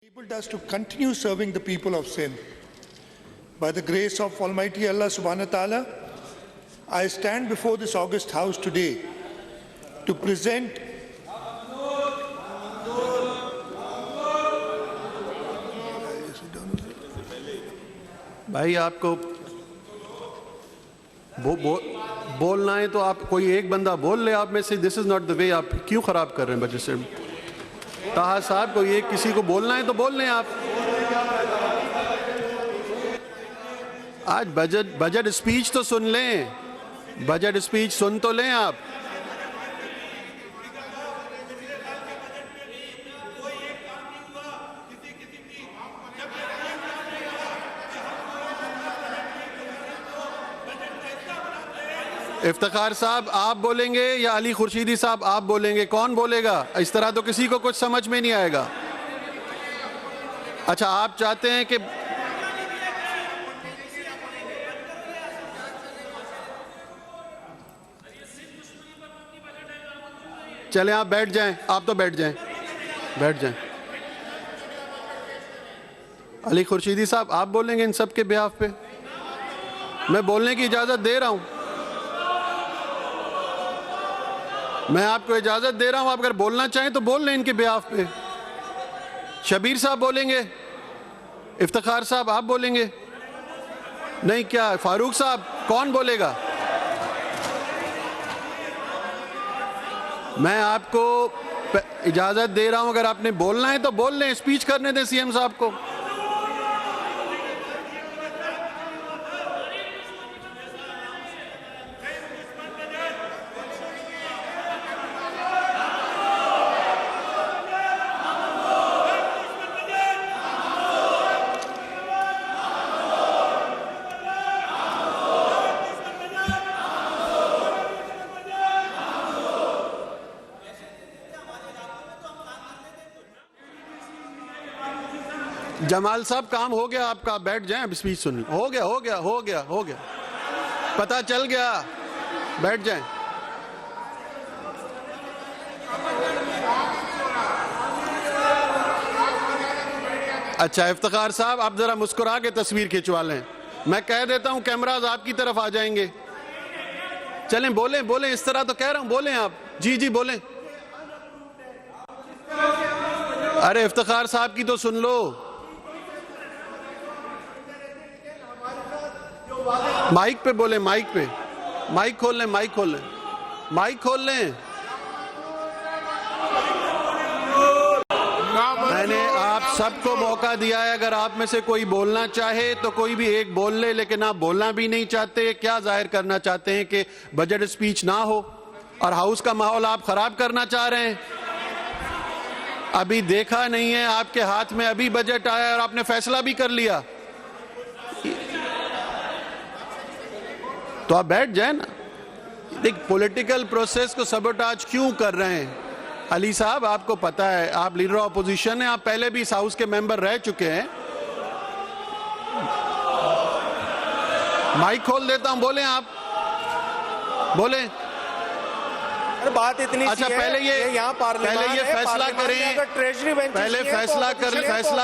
enabled us to continue serving the people of Sindh. By the grace of Almighty Allah Subhanahu wa Ta'ala, I stand before this august house today to present भाई आपको बोलना है तो आप कोई एक बंदा बोल ले आप में से. This is not the way. आप क्यों खराब कर रहे हैं बजट से? ताहा साहब कोई एक किसी को बोलना है तो बोल लें आप. आज बजट स्पीच तो सुन लें. बजट स्पीच सुन तो लें आप. इफ्तिखार साहब आप बोलेंगे या अली खुर्शीदी साहब आप बोलेंगे? कौन बोलेगा? इस तरह तो किसी को कुछ समझ में नहीं आएगा. अच्छा आप चाहते हैं कि चलें आप बैठ जाएं. आप तो बैठ जाएं. बैठ जाएं. अली खुर्शीदी साहब आप बोलेंगे इन सब के बिहाफ पे? मैं बोलने की इजाज़त दे रहा हूं. मैं आपको इजाजत दे रहा हूं. आप अगर बोलना चाहें तो बोल लें इनके बिहाफ पे. शबीर साहब बोलेंगे? इफ्तिखार साहब आप बोलेंगे? नहीं क्या फारूक साहब कौन बोलेगा? मैं आपको इजाजत दे रहा हूं. अगर आपने बोलना है तो बोल लें. स्पीच करने दें सीएम साहब को. जमाल साहब काम हो गया आपका. बैठ जाएं. अब स्पीच सुन. हो गया हो गया हो गया हो गया. पता चल गया. बैठ जाएं. अच्छा इफ्तिखार साहब आप जरा मुस्कुरा के तस्वीर खिंचवा लें. मैं कह देता हूं कैमराज आपकी तरफ आ जाएंगे. चलें बोलें बोलें. इस तरह तो कह रहा हूं बोलें आप. जी जी बोलें. अरे इफ्तिखार साहब की तो सुन लो. माइक पे बोले. माइक पे. माइक खोल लें. माइक खोल लें. माइक खोल लें. मैंने आप सबको मौका दिया है. अगर आप में से कोई बोलना चाहे तो कोई भी एक बोल ले. लेकिन आप बोलना भी नहीं चाहते. क्या जाहिर करना चाहते हैं कि बजट स्पीच ना हो और हाउस का माहौल आप खराब करना चाह रहे हैं? अभी देखा नहीं है आपके हाथ में. अभी बजट आया और आपने फैसला भी कर लिया. तो आप बैठ जाए ना. देख पॉलिटिकल प्रोसेस को सबोटाज क्यों कर रहे हैं? अली साहब आपको पता है आप लीडर ऑफ अपोजिशन हैं. आप पहले भी इस हाउस के मेंबर रह चुके हैं. माइक खोल देता हूं. बोलें आप. बोलें. बात इतनी अच्छा पहले ये फैसला करें. पहले फैसला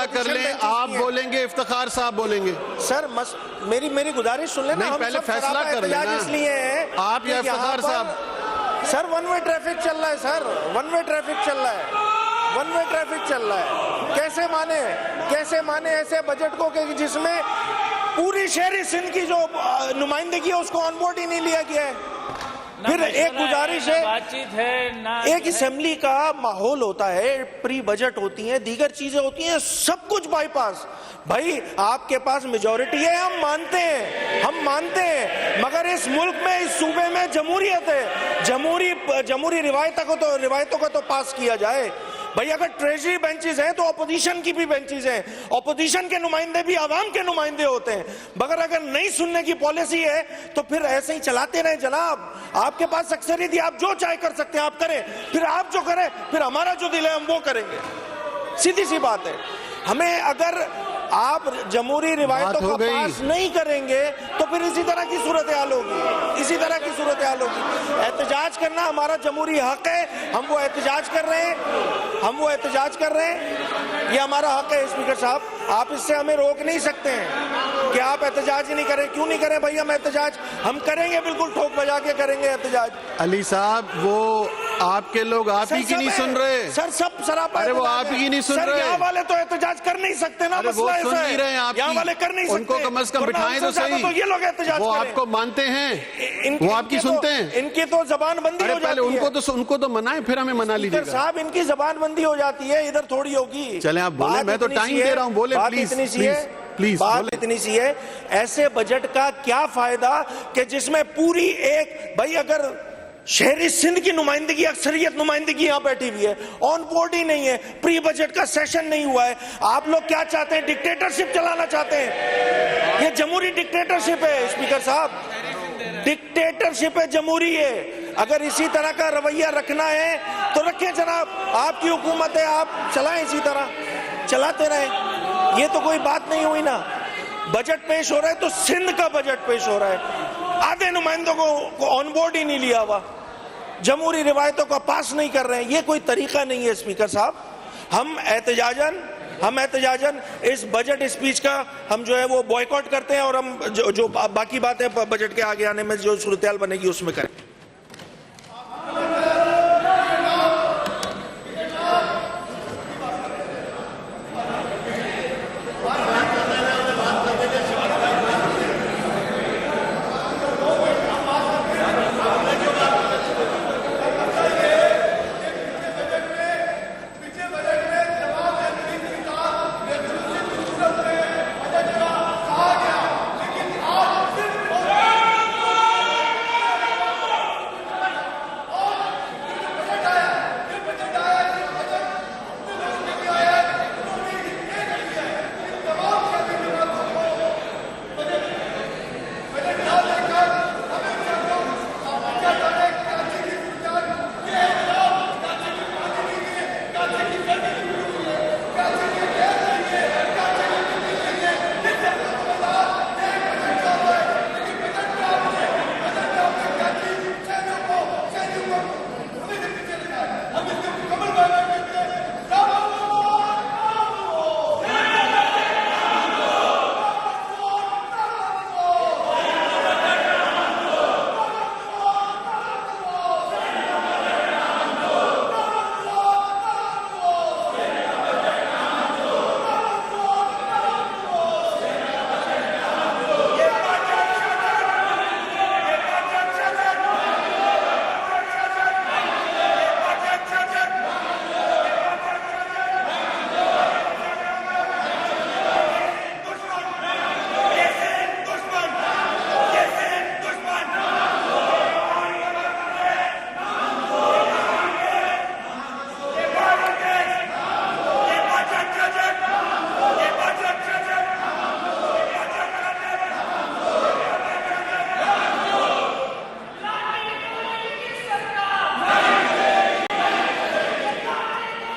कर लें. आप बोलेंगे इफ्तिखार साहब बोलेंगे? सर मेरी गुजारिश सुन लेना. नहीं पहले फैसला कर लेना. इसलिए है आप या इफ्तिखार साहब. सर वन वे ट्रैफिक चल रहा है. सर वन वे ट्रैफिक चल रहा है. वन वे ट्रैफिक चल रहा है. कैसे माने ऐसे बजट को कि जिसमें पूरी शहरी सिंध की जो नुमाइंदगी है उसको ऑन बोर्ड ही नहीं लिया गया है. फिर एक गुजारिश है. बातचीत है. एक असेंबली का माहौल होता है. प्री बजट होती है. दीगर चीजें होती हैं. सब कुछ बाईपास. भाई आपके पास मेजॉरिटी है. हम मानते हैं. मगर इस मुल्क में इस सूबे में जमहूरियत है. जमहूरी रिवायतों को तो पास किया जाए. भाई अगर ट्रेजरी बेंचेस हैं तो अपोजिशन की भी बेंचेस हैं. अपोजिशन के नुमाइंदे भी आवाम के नुमाइंदे होते हैं. मगर अगर नहीं सुनने की पॉलिसी है तो फिर ऐसे ही चलाते रहे जनाब. आपके पास अक्सरियत है. आप जो चाहे कर सकते हैं. आप करें. फिर आप जो करें फिर हमारा जो दिल है हम वो करेंगे. सीधी सी बात है. हमें अगर आप जमहूरी रिवायतों को पास नहीं करेंगे तो फिर इसी तरह की सूरत हाल होगी. एहतजाज करना हमारा जमहूरी हक है. हम वो एहतजाज कर रहे हैं. ये हमारा हक है स्पीकर साहब, आप इससे हमें रोक नहीं सकते हैं कि आप एहतजाज ही नहीं करें। क्यों नहीं करें भाई, हम एहतजाज हम करेंगे, बिल्कुल ठोक बजा के करेंगे एहतजाज। अली साहब, वो आपके लोग आप ही की नहीं सुन रहे सर, सब सरापा। अरे वो आप ही नहीं सुन रहे। यहाँ वाले तो एहतजाज कर नहीं सकते ना, अरे वो सुन नहीं रहे हैं आप, यहाँ वाले कर नहीं सकते। उनको कम से कम बिठाएं तो सही। तो ये लोग एहतजाज वो आपको मानते हैं, वो आपकी सुनते हैं। इनकी तो जबानबंदी हो जाती है। उनको तो मनाएं, फिर हमें मना लीजिए साहब। इनकी जबानबंदी हो जाती है, इधर थोड़ी होगी। चले आप बोले, मैं तो टाइम दे रहा हूँ, बोले प्लीज प्लीज। बात इतनी सी है, ऐसे बजट का क्या फायदा कि जिसमें पूरी एक भाई, अगर शहरी सिंध की नुमाइंदगी, अक्सरियत नुमाइंदगी यहाँ बैठी हुई है, ऑन बोर्ड ही नहीं है, प्री बजट का सेशन नहीं हुआ है। आप लोग क्या चाहते हैं, डिक्टेटरशिप चलाना चाहते हैं? ये जमहूरी डिक्टेटरशिप है स्पीकर साहब, डिक्टेटरशिप है, जमहूरी है। अगर इसी तरह का रवैया रखना है तो रखें जनाब, आपकी हुकूमत है, आप चलाएं, इसी तरह चलाते रहें। ये तो कोई बात नहीं हुई ना। बजट पेश हो रहा है तो सिंध का बजट पेश हो रहा है, आधे नुमाइंदों को ऑन बोर्ड ही नहीं लिया हुआ, जमहूरी रिवायतों का पास नहीं कर रहे हैं। ये कोई तरीका नहीं है स्पीकर साहब। हम एहतजाजन इस बजट स्पीच का हम जो है वो बॉयकॉट करते हैं, और हम जो बाकी बातें बजट के आगे आने में जो सूरत हाल बनेगी उसमें करें।